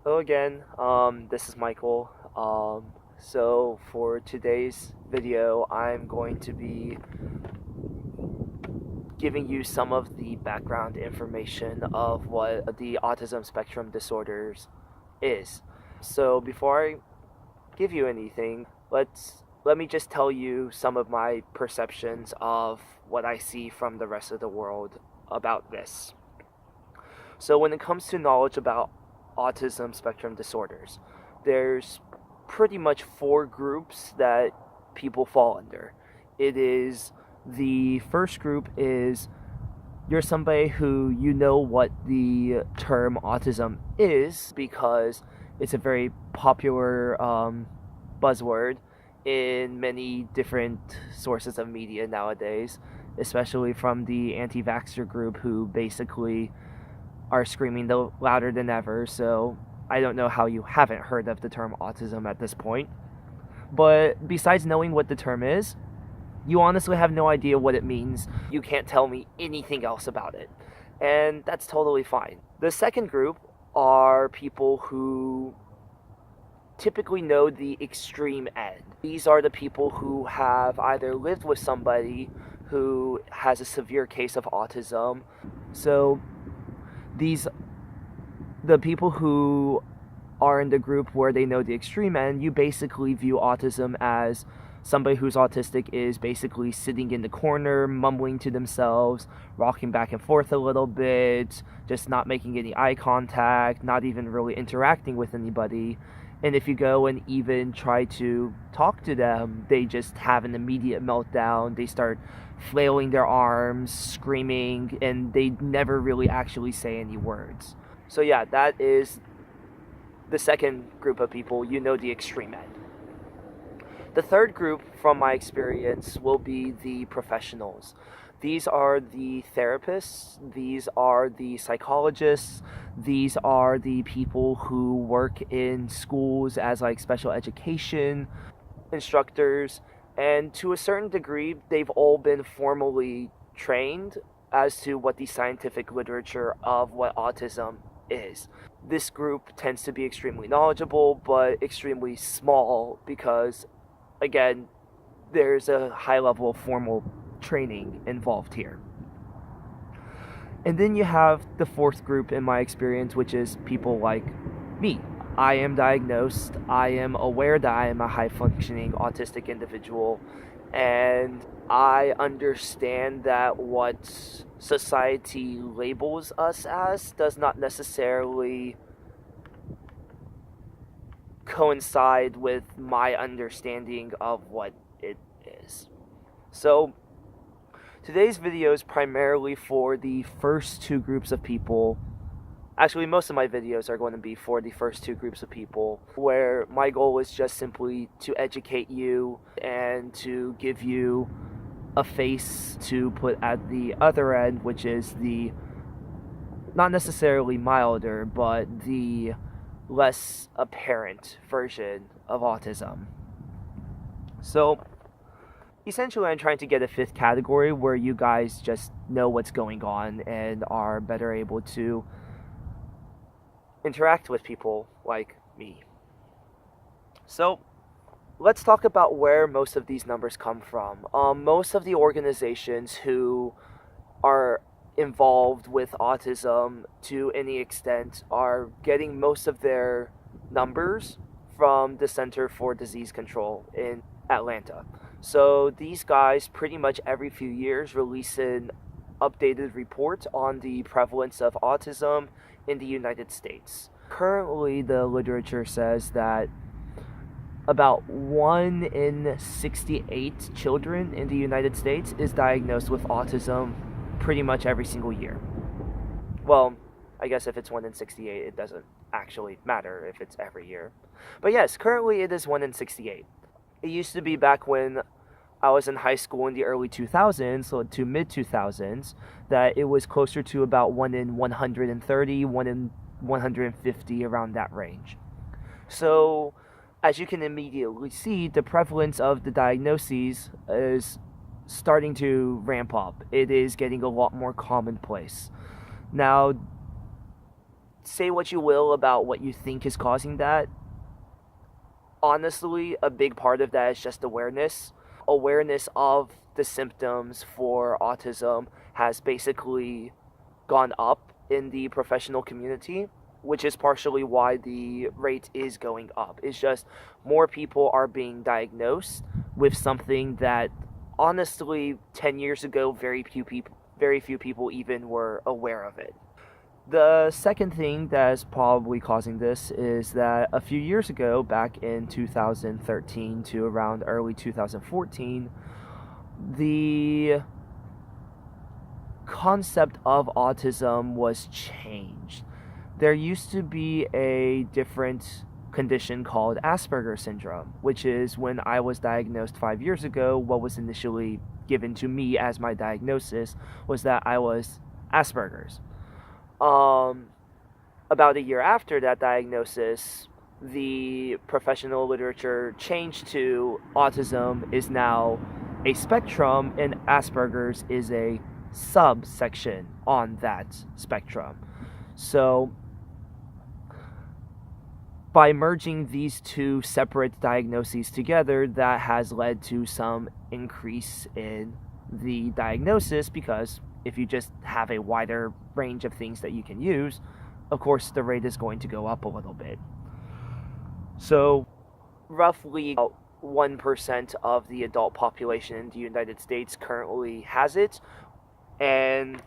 Hello again. This is Michael. So for today's video, I'm going to be giving you some of the background information of what the autism spectrum disorders is. So before I give you anything, let me just tell you some of my perceptions of what I see from the rest of the world about this. So when it comes to knowledge about autism spectrum disorders, there's pretty much four groups that people fall under. The first group is you're somebody who you know what the term autism is because it's a very popular buzzword in many different sources of media nowadays, especially from the anti-vaxxer group who basically are screaming louder than ever. So I don't know how you haven't heard of the term autism at this point. But besides knowing what the term is, you honestly have no idea what it means. You can't tell me anything else about it. And that's totally fine. The second group are people who typically know the extreme end. These are the people who have either lived with somebody who has a severe case of autism. So the people who are in the group where they know the extreme end, you basically view autism as somebody who's autistic is basically sitting in the corner, mumbling to themselves, rocking back and forth a little bit, just not making any eye contact, not even really interacting with anybody. And if you go and even try to talk to them, they just have an immediate meltdown. They start flailing their arms, screaming, and they never really actually say any words. So yeah, that is the second group of people. You know the extreme end. The third group, from my experience, will be the professionals. These are the therapists, these are the psychologists, these are the people who work in schools as like special education instructors, and to a certain degree, they've all been formally trained as to what the scientific literature of what autism is. This group tends to be extremely knowledgeable, but extremely small because, again, there's a high level of formal training involved here. And then you have the fourth group in my experience, which is people like me. I am diagnosed, I am aware that I am a high functioning autistic individual, and I understand that what society labels us as does not necessarily coincide with my understanding of what it is. So today's video is primarily for the first two groups of people. Actually, most of my videos are going to be for the first two groups of people, where my goal is just simply to educate you and to give you a face to put at the other end, which is the not necessarily milder, but the less apparent version of autism. So essentially, I'm trying to get a fifth category where you guys just know what's going on and are better able to interact with people like me. So let's talk about where most of these numbers come from. Most of the organizations who are involved with autism to any extent are getting most of their numbers from the Center for Disease Control in Atlanta. So these guys pretty much every few years release an updated report on the prevalence of autism in the United States. Currently, the literature says that about 1 in 68 children in the United States is diagnosed with autism pretty much every single year. Well, I guess if it's 1 in 68, it doesn't actually matter if it's every year. But yes, currently it is 1 in 68. It used to be back when I was in high school in the early 2000s, so to mid 2000s, that it was closer to about 1 in 130, 1 in 150, around that range. So, as you can immediately see, the prevalence of the diagnoses is starting to ramp up. It is getting a lot more commonplace. Now, say what you will about what you think is causing that. Honestly, a big part of that is just awareness. Awareness of the symptoms for autism has basically gone up in the professional community, which is partially why the rate is going up. It's just more people are being diagnosed with something that honestly 10 years ago very few people even were aware of it. The second thing that is probably causing this is that a few years ago, back in 2013 to around early 2014, the concept of autism was changed. There used to be a different condition called Asperger syndrome, which is when I was diagnosed 5 years ago, what was initially given to me as my diagnosis was that I was Asperger's. About a year after that diagnosis, the professional literature changed to autism is now a spectrum and Asperger's is a subsection on that spectrum. So by merging these two separate diagnoses together, that has led to some increase in the diagnosis, because if you just have a wider range of things that you can use, of course the rate is going to go up a little bit. So roughly 1% of the adult population in the United States currently has it, and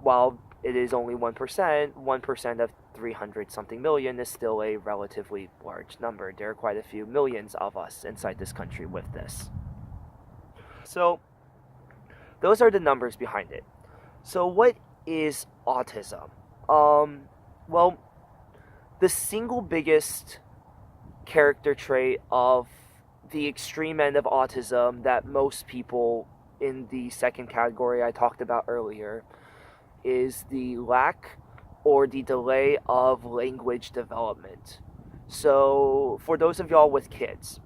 while it is only 1% of 300 something million is still a relatively large number. There are quite a few millions of us inside this country with this. So those are the numbers behind it. So what is autism? Well, the single biggest character trait of the extreme end of autism that most people in the second category I talked about earlier is the lack or the delay of language development. So for those of y'all with kids,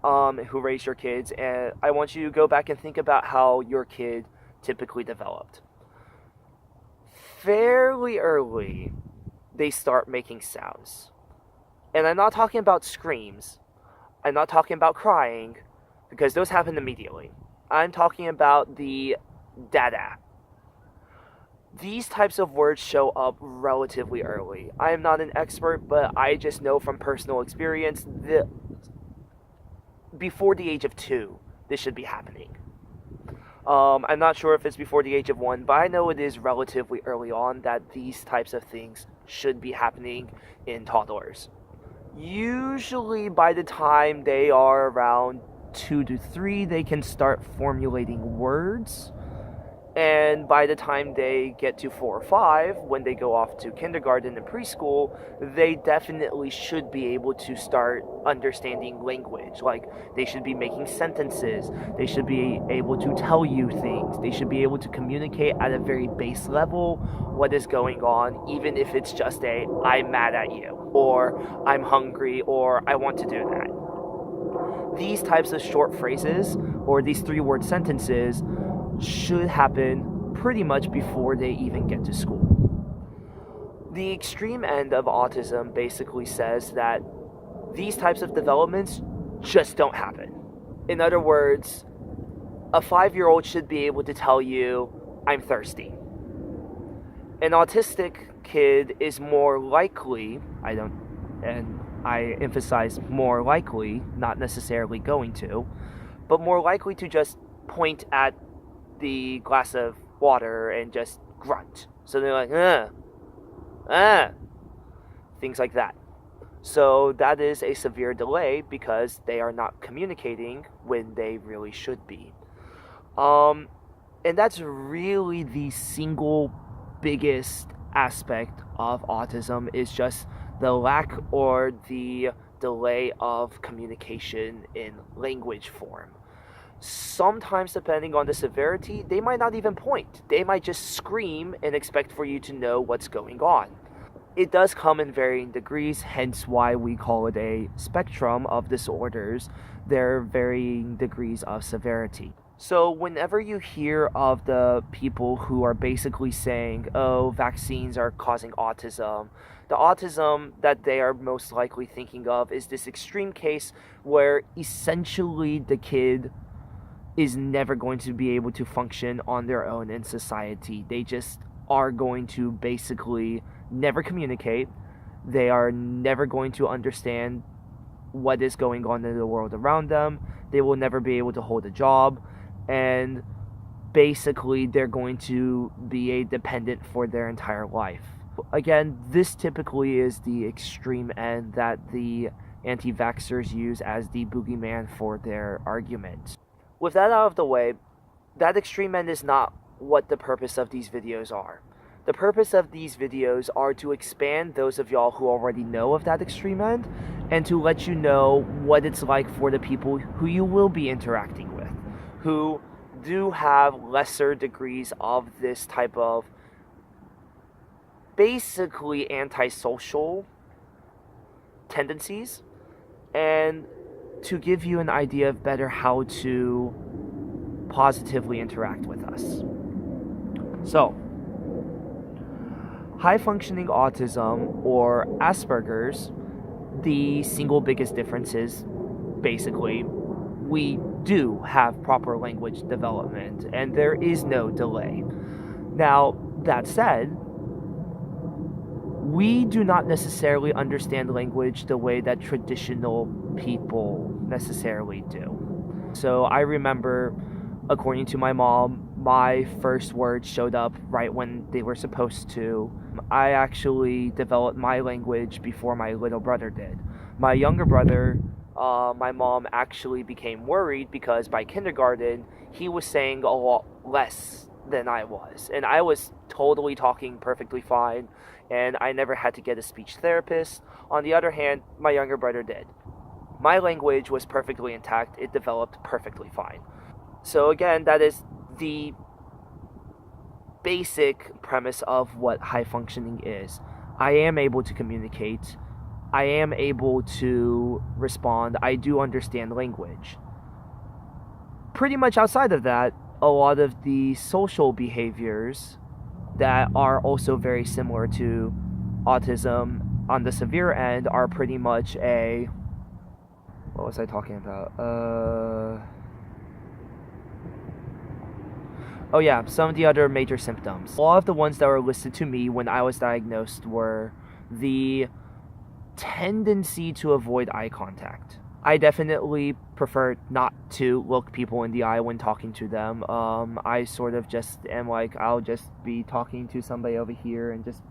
who raise your kids, and I want you to go back and think about how your kid typically developed. Fairly early, they start making sounds. And I'm not talking about screams. I'm not talking about crying, because those happen immediately. I'm talking about the dada. These types of words show up relatively early. I am not an expert, but I just know from personal experience that before the age of 2, this should be happening. I'm not sure if it's before the age of 1, but I know it is relatively early on that these types of things should be happening in toddlers. Usually by the time they are around 2 to 3, they can start formulating words. And by the time they get to 4 or 5, when they go off to kindergarten and preschool, they definitely should be able to start understanding language. Like, they should be making sentences. They should be able to tell you things. They should be able to communicate at a very base level what is going on, even if it's just a, I'm mad at you, or I'm hungry, or I want to do that. These types of short phrases, or these 3-word sentences, should happen pretty much before they even get to school. The extreme end of autism basically says that these types of developments just don't happen. In other words, a 5-year-old should be able to tell you, I'm thirsty. An autistic kid is more likely, I emphasize more likely, not necessarily going to, but more likely to just point at the glass of water and just grunt. So they're like, things like that. So that is a severe delay because they are not communicating when they really should be. And that's really the single biggest aspect of autism, is just the lack or the delay of communication in language form. Sometimes, depending on the severity, they might not even point. They might just scream and expect for you to know what's going on. It does come in varying degrees, hence why we call it a spectrum of disorders. There are varying degrees of severity. So, whenever you hear of the people who are basically saying, oh, vaccines are causing autism, the autism that they are most likely thinking of is this extreme case where essentially the kid is never going to be able to function on their own in society. They just are going to basically never communicate, they are never going to understand what is going on in the world around them, they will never be able to hold a job, and basically they're going to be a dependent for their entire life. Again, this typically is the extreme end that the anti-vaxxers use as the boogeyman for their argument. With that out of the way, that extreme end is not what the purpose of these videos are. The purpose of these videos are to expand those of y'all who already know of that extreme end and to let you know what it's like for the people who you will be interacting with, who do have lesser degrees of this type of basically antisocial tendencies, and to give you an idea of better how to positively interact with us. So, high functioning autism or Asperger's, the single biggest difference is basically we do have proper language development and there is no delay. Now, that said, we do not necessarily understand language the way that traditional people necessarily do. So I remember, according to my mom, my first words showed up right when they were supposed to. I actually developed my language before my little brother did. My younger brother, my mom actually became worried because by kindergarten, he was saying a lot less than I was. And I was totally talking perfectly fine, and I never had to get a speech therapist. On the other hand, my younger brother did. My language was perfectly intact, it developed perfectly fine. So again, that is the basic premise of what high functioning is. I am able to communicate, I am able to respond, I do understand language. Pretty much outside of that, a lot of the social behaviors that are also very similar to autism on the severe end are pretty much what was I talking about? Oh yeah, some of the other major symptoms. A lot of the ones that were listed to me when I was diagnosed were the tendency to avoid eye contact. I definitely prefer not to look people in the eye when talking to them. I sort of just am like, I'll just be talking to somebody over here and just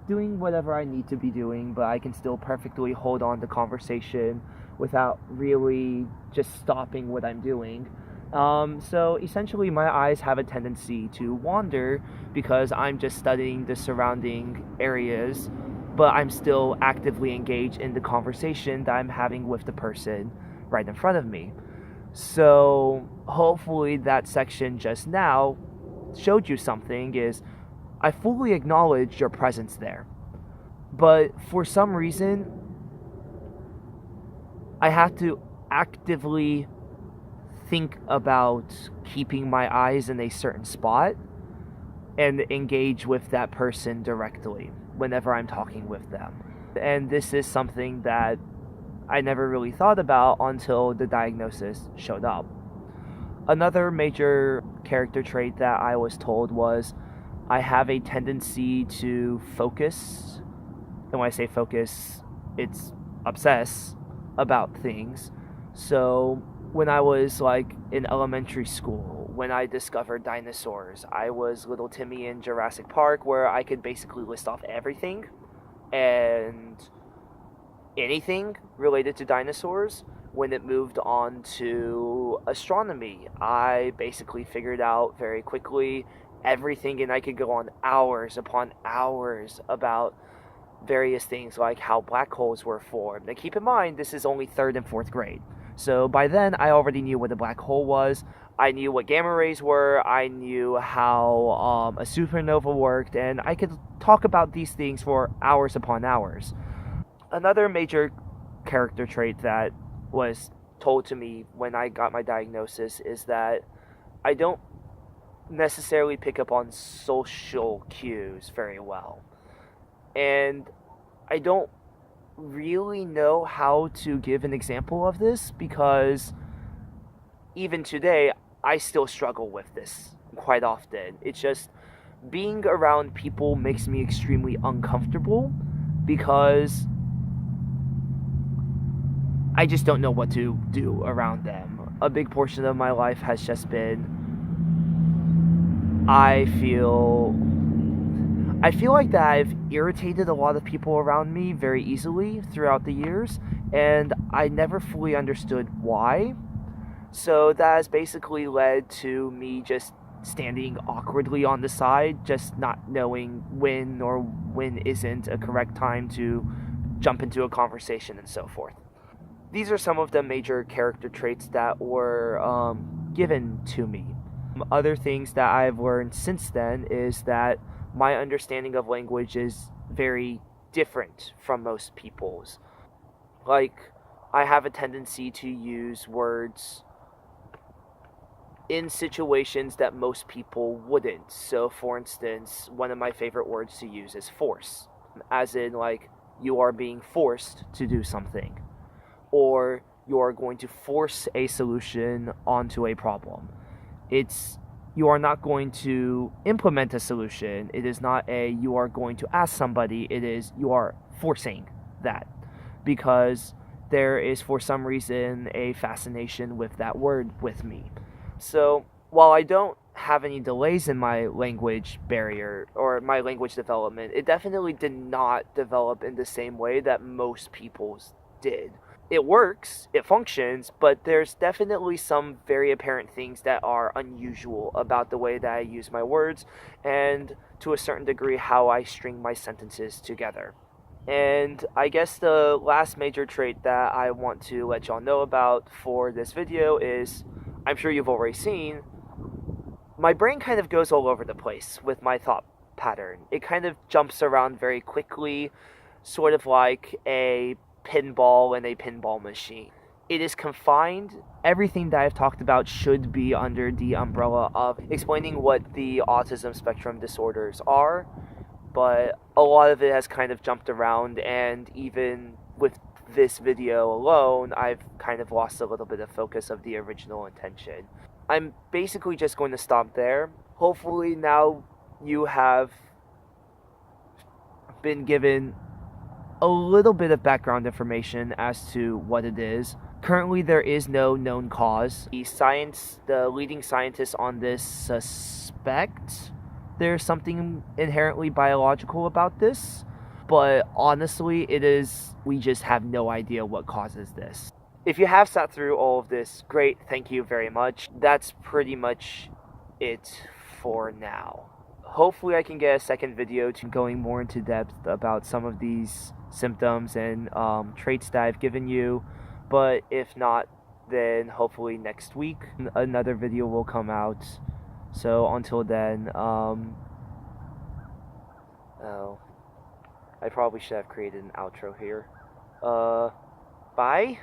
doing whatever I need to be doing, but I can still perfectly hold on to conversation without really just stopping what I'm doing. So essentially my eyes have a tendency to wander because I'm just studying the surrounding areas, but I'm still actively engaged in the conversation that I'm having with the person right in front of me. So hopefully that section just now showed you something. Is I fully acknowledge your presence there, but for some reason I have to actively think about keeping my eyes in a certain spot and engage with that person directly whenever I'm talking with them. And this is something that I never really thought about until the diagnosis showed up. Another major character trait that I was told was I have a tendency to focus. And when I say focus, it's obsess about things. So when I was like in elementary school, when I discovered dinosaurs, I was little Timmy in Jurassic Park, where I could basically list off everything and anything related to dinosaurs. When it moved on to astronomy, I basically figured out very quickly everything, and I could go on hours upon hours about various things like how black holes were formed. And keep in mind, this is only 3rd and 4th grade. So by then, I already knew what a black hole was, I knew what gamma rays were, I knew how a supernova worked, and I could talk about these things for hours upon hours. Another major character trait that was told to me when I got my diagnosis is that I don't necessarily pick up on social cues very well. And I don't really know how to give an example of this because even today, I still struggle with this quite often. It's just being around people makes me extremely uncomfortable because I just don't know what to do around them. A big portion of my life has just been I feel like that I've irritated a lot of people around me very easily throughout the years, and I never fully understood why. So that has basically led to me just standing awkwardly on the side, just not knowing when or when isn't a correct time to jump into a conversation and so forth. These are some of the major character traits that were given to me. Other things that I've learned since then is that my understanding of language is very different from most people's. Like, I have a tendency to use words in situations that most people wouldn't. So, for instance, one of my favorite words to use is force, as in, like, you are being forced to do something, or you are going to force a solution onto a problem. It's you are not going to implement a solution. It is not a you are going to ask somebody. It is you are forcing that because there is for some reason a fascination with that word with me. So while I don't have any delays in my language barrier or my language development, it definitely did not develop in the same way that most people's did. It works, it functions, but there's definitely some very apparent things that are unusual about the way that I use my words and to a certain degree how I string my sentences together. And I guess the last major trait that I want to let y'all know about for this video is, I'm sure you've already seen, my brain kind of goes all over the place with my thought pattern. It kind of jumps around very quickly, sort of like a pinball in a pinball machine. It is confined. Everything that I've talked about should be under the umbrella of explaining what the autism spectrum disorders are, but a lot of it has kind of jumped around, and even with this video alone, I've kind of lost a little bit of focus of the original intention. I'm basically just going to stop there. Hopefully now you have been given a little bit of background information as to what it is. Currently, there is no known cause. The leading scientists on this suspect there's something inherently biological about this, but honestly, we just have no idea what causes this. If you have sat through all of this, great, thank you very much. That's pretty much it for now. Hopefully I can get a second video to going more into depth about some of these symptoms and traits that I've given you, but if not, then hopefully next week another video will come out. So until then, oh, I probably should have created an outro here. Bye?